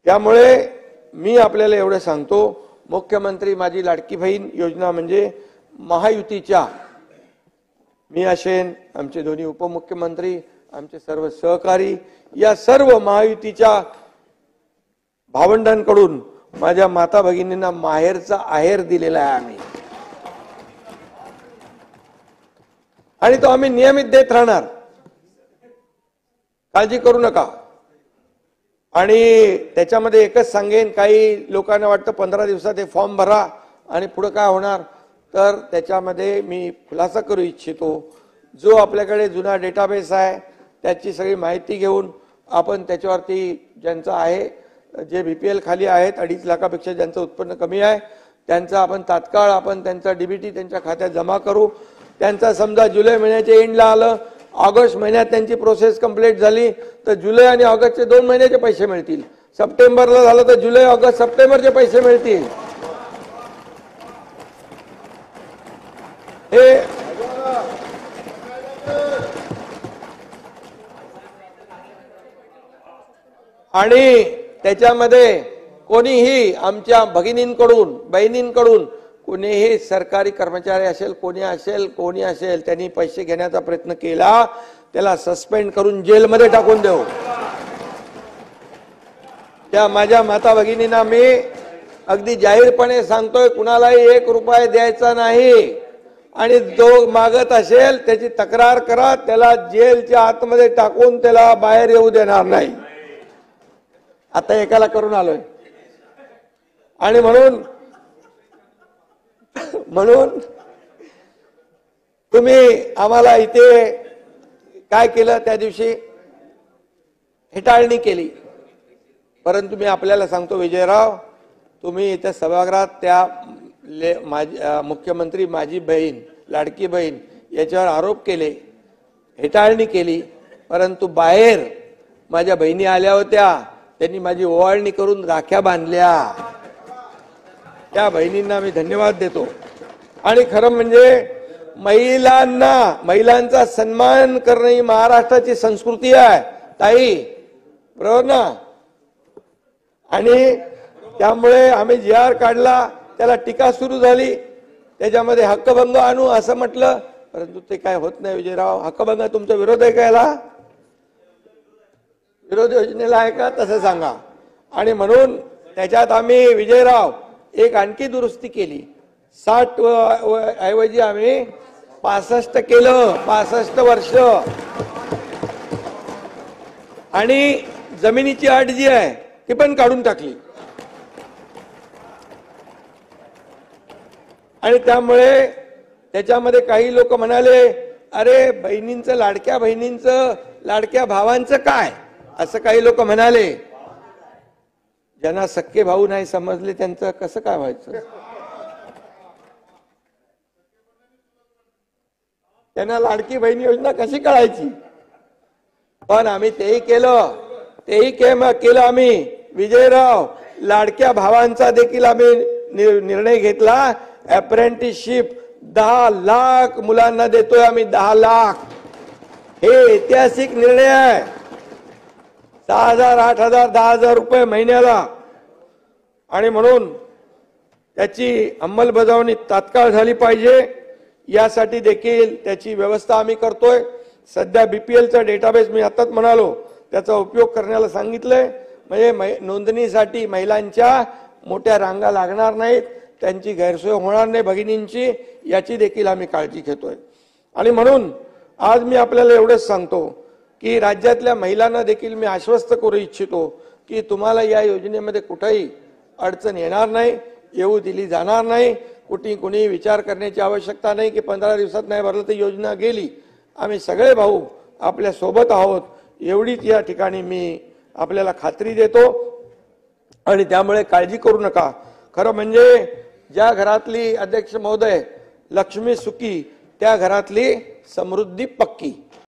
त्यामुळे मी आपल्याला एवढं सांगतो, मुख्यमंत्री माझी लाडकी बहीण योजना म्हणजे महायुतीच्या, मी असेन, आमचे दोन्ही उपमुख्यमंत्री, आमचे सर्व सहकारी, या सर्व महायुतीच्या भावंडांकडून माझ्या माता भगिनींना माहेरचा आहेर दिलेला आहे आम्ही, आणि तो आम्ही नियमित देत राहणार, काळजी करू नका। आणि त्याच्यामध्ये एकच सांगेन, काही लोकांना वाटतं 15 दिवसात हे फॉर्म भरा आणि पुढे काय होणार, तर त्याच्यामध्ये मी खुलासा करू इच्छितो, जो आपल्याकडे जुना डेटाबेस आहे त्याची सगळी माहिती घेऊन आपण त्याच्यावरती ज्यांचं आहे, जे बीपीएल खाली आहेत 2.5 लाखापेक्षा ज्यांचं उत्पन्न कमी आहे त्यांचा आपण तात्काळ आपण त्यांचा डीबीटी त्यांच्या खात्यात जमा करू। त्यांचा समजा जुलै महिन्याच्या एंडला आलं, ऑगस्ट महिन्यात त्यांची प्रोसेस कंप्लीट झाली तर जुलै आणि ऑगस्टचे 2 महिन्याचे पैसे मिळतील, सप्टेंबरला झालं तर जुलै ऑगस्ट सप्टेंबरचे पैसे मिळतील। हे आणि त्याच्यामध्ये कोणीही आमच्या भगिनींकडून बहिणींकडून कोणीही सरकारी कर्मचारी असेल, कोणी असेल त्यांनी पैसे घेण्याचा प्रयत्न केला त्याला सस्पेंड करून जेलमध्ये टाकून देऊ। त्या माझ्या माता भगिनींना मी अगदी जाहीरपणे सांगतोय, कुणालाही 1 रुपया द्यायचा नाही, आणि जो मागत असेल त्याची तक्रार करा, त्याला जेलच्या आतमध्ये टाकून त्याला बाहेर येऊ देणार नाही। आता एकाला करून आलोय, आणि म्हणून तुम्ही आम्हाला इथे काय केलं, त्या दिवशी हेटाळणी केली, परंतु मी आपल्याला सांगतो विजयराव, तुम्ही इथे सभागृहात त्या मुख्यमंत्री माझी बहीण लाडकी बहीण याच्यावर आरोप केले, हेटाळणी केली, परंतु बाहेर माझ्या बहिणी आल्या होत्या, त्यांनी माझी ओवाळणी करून राख्या बांधल्या, त्या बहिणींना मी धन्यवाद देतो। आणि खरं म्हणजे महिलांचा सन्मान करणं ही महाराष्ट्राची संस्कृती आहे ताई, बरोबर ना? आणि त्यामुळे आम्ही जी.आर. काढला, त्याला टीका सुरू झाली, त्याच्यामध्ये हक्कभंग आणू असं म्हटलं, परंतु ते काय होत नाही विजयराव। हक्कभंग तुमचा विरोध आहे का याला? विरोध योजनेला आहे का तसं सांगा। आणि म्हणून त्याच्यात आम्ही विजयराव एक आणखी दुरुस्ती केली, 60 ऐवजी आम्ही 65 केलं, 65 वर्ष। आणि जमिनीची अट जी आहे ती पण काढून टाकली, आणि त्यामुळे त्याच्यामध्ये काही लोक म्हणाले, अरे बहिणींचं, लाडक्या बहिणींचं, लाडक्या भावांचं काय, असं काही लोक म्हणाले। ज्यांना सख्खे भाऊ नाही समजले त्यांचं कसं काय व्हायचं, त्यांना लाडकी बहीण योजना कशी कळायची? पण आम्ही तेही केलं आम्ही विजयराव। लाडक्या भावांचा देखील आम्ही निर्णय घेतला, अप्रेंटिसशिप 10 लाख मुलांना देतोय आम्ही, 10 लाख। हे ऐतिहासिक निर्णय आहे, 6,000, 8,000, 10,000 रुपये महिन्याला, आणि म्हणून त्याची अंमलबजावणी तात्काळ झाली पाहिजे, यासाठी देखील त्याची व्यवस्था आम्ही करतोय। सध्या बीपीएलचा डेटाबेस मी आताच म्हणालो त्याचा उपयोग करण्याला सांगितलंय, म्हणजे नोंदणीसाठी महिलांच्या मोठ्या रांगा लागणार नाहीत, त्यांची गैरसोय होणार नाही भगिनींची, याची देखील आम्ही काळजी घेतोय। आणि म्हणून आज मी आपल्याला एवढंच सांगतो की राज्यातल्या महिलांना देखील मी आश्वस्त करू इच्छितो की तुम्हाला या योजनेमध्ये कुठेही अडचण येणार नाही, येऊ दिली जाणार नाही, कुणी विचार करण्याची आवश्यकता नाही की 15 दिवसात नाही भरलं तर योजना गेली। आम्ही सगळे भाऊ आपल्या सोबत आहोत, एवढीच या ठिकाणी मी आपल्याला खात्री देतो, आणि त्यामुळे काळजी करू नका। खरं म्हणजे ज्या घरातली अध्यक्ष महोदय लक्ष्मी सुखी, त्या घरातली समृद्धी पक्की।